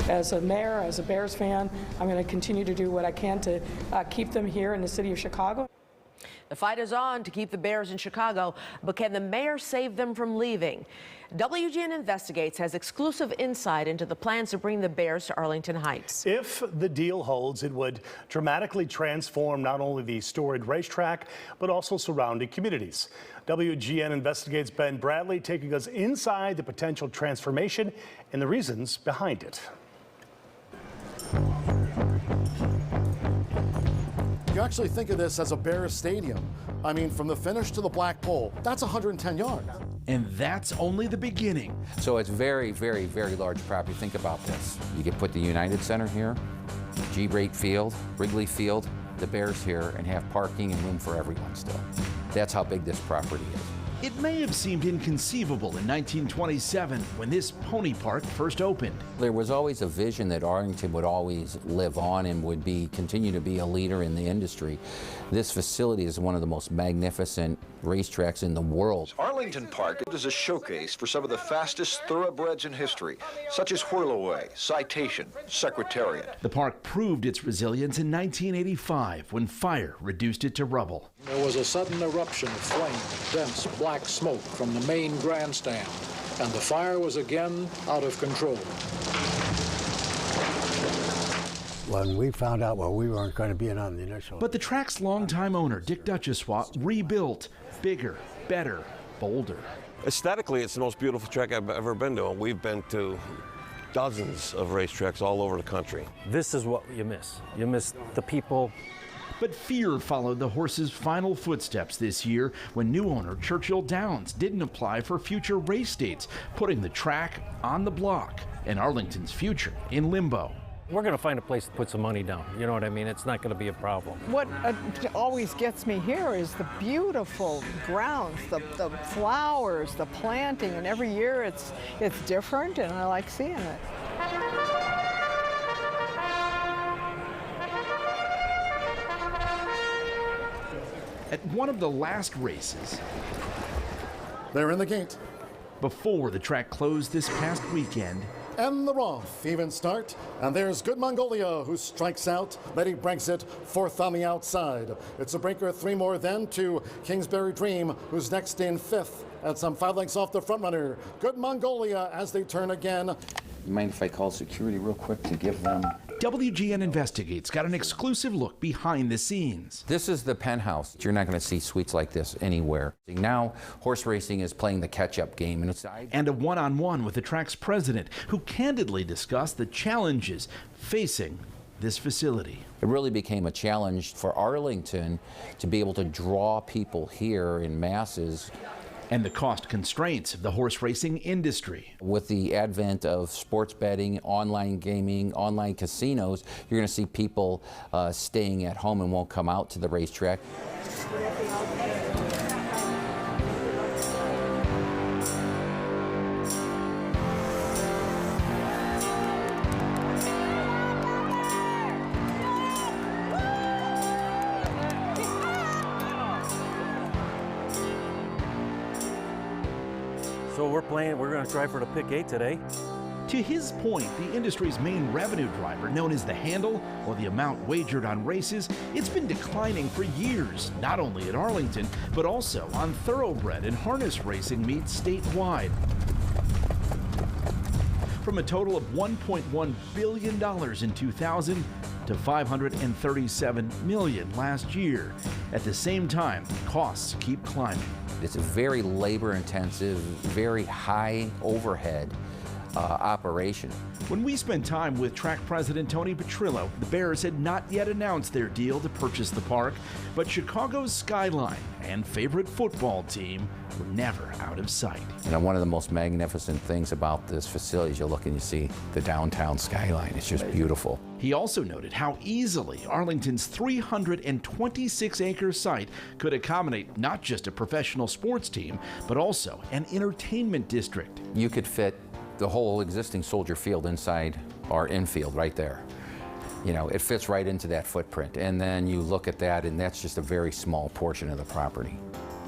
As a mayor, as a Bears fan, I'm going to continue to do what I can to keep them here in the city of Chicago. The fight is on to keep the Bears in Chicago, but can the mayor save them from leaving? WGN Investigates has exclusive insight into the plans to bring the Bears to Arlington Heights. If the deal holds, it would dramatically transform not only the storied racetrack, but also surrounding communities. WGN Investigates' Ben Bradley taking us inside the potential transformation and the reasons behind it. You actually think of this as a Bears stadium. I mean, from the finish to the black pole, that's 110 yards. And that's only the beginning. So it's very, very, very large property. Think about this. You could put the United Center here, G-Rate Field, Wrigley Field, the Bears here, and have parking and room for everyone still. That's how big this property is. It may have seemed inconceivable in 1927 when this pony park first opened. There was always a vision that Arlington would always live on and would continue to be a leader in the industry. This facility is one of the most magnificent racetracks in the world. Arlington Park is a showcase for some of the fastest thoroughbreds in history, such as Whirlaway, Citation, Secretariat. The park proved its resilience in 1985 when fire reduced it to rubble. There was a sudden eruption of flame, dense black smoke from the main grandstand, and the fire was again out of control. When we found out, well, we weren't going to be in on the initial. But the track's longtime owner, Dick Duchossois, rebuilt bigger, better, bolder. Aesthetically, it's the most beautiful track I've ever been to. We've been to dozens of racetracks all over the country. This is what you miss. You miss the people. But fear followed the horse's final footsteps this year when new owner Churchill Downs didn't apply for future race dates, putting the track on the block and Arlington's future in limbo. We're going to find a place to put some money down. You know what I mean? It's not going to be a problem. What always gets me here is the beautiful grounds, the flowers, the planting, and every year it's different, and I like seeing it. At one of the last races, They're in the gate. before the track closed this past weekend, And the Roth, even start. And there's Good Mongolia, who strikes out. Letty Brexit, fourth on the outside. It's a breaker, 3 more then to Kingsbury Dream, who's next in 5th. At some 5 lengths off the front runner. Good Mongolia as they turn again. You mind if I call security real quick to give them... WGN Investigates got an exclusive look behind the scenes. This is the penthouse. You're not going to see suites like this anywhere. Now, horse racing is playing the catch-up game. And a one-on-one with the track's president, who candidly discussed the challenges facing this facility. It really became a challenge for Arlington to be able to draw people here in masses. And the cost constraints of the horse racing industry. With the advent of sports betting, online gaming, online casinos, you're going to see people staying at home and won't come out to the racetrack. So we're going to try for the pick 8 today. To his point, the industry's main revenue driver, known as the handle, or the amount wagered on races, it's been declining for years, not only at Arlington, but also on thoroughbred and harness racing meets statewide. From a total of $1.1 billion in 2000 to $537 million last year. At the same time, costs keep climbing. It's a very labor-intensive, very high overhead operation. When we spent time with track president Tony Petrillo, the Bears had not yet announced their deal to purchase the park, but Chicago's skyline and favorite football team were never out of sight. And one of the most magnificent things about this facility is you look and you see the downtown skyline. It's just beautiful. He also noted how easily Arlington's 326-acre site could accommodate not just a professional sports team, but also an entertainment district. You could fit the whole existing Soldier Field inside our infield right there. You know, it fits right into that footprint. And then you look at that, and that's just a very small portion of the property.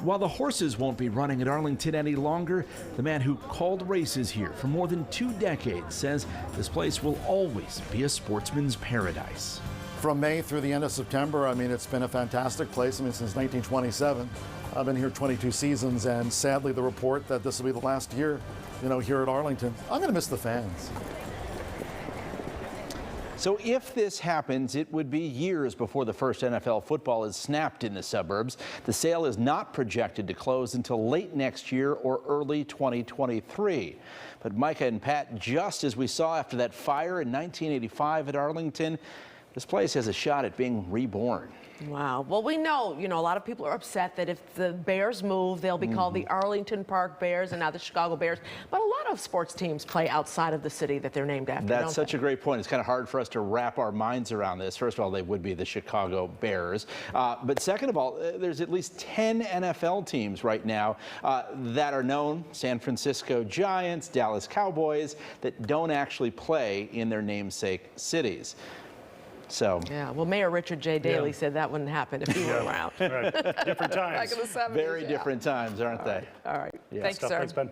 While the horses won't be running at Arlington any longer, the man who called races here for more than 2 decades says this place will always be a sportsman's paradise. From May through the end of September, I mean, it's been a fantastic place. I mean, since 1927. I've been here 22 seasons, and sadly the report that this will be the last year, here at Arlington. I'm going to miss the fans. So if this happens, it would be years before the first NFL football is snapped in the suburbs. The sale is not projected to close until late next year or early 2023. But Micah and Pat, just as we saw after that fire in 1985 at Arlington, this place has a shot at being reborn. Wow. Well, we know, a lot of people are upset that if the Bears move, they'll be called the Arlington Park Bears and now the Chicago Bears. But a lot of sports teams play outside of the city that they're named after. That's such a great point. It's kind of hard for us to wrap our minds around this. First of all, they would be the Chicago Bears. But second of all, there's at least 10 NFL teams right now that are known, San Francisco Giants, Dallas Cowboys, that don't actually play in their namesake cities. So yeah, well, Mayor Richard J. Daley said that wouldn't happen if he were around. Right. Different times. Back in the 70s. Very different times, aren't they? All right. Yeah. Thanks, sir. Thanks, Ben.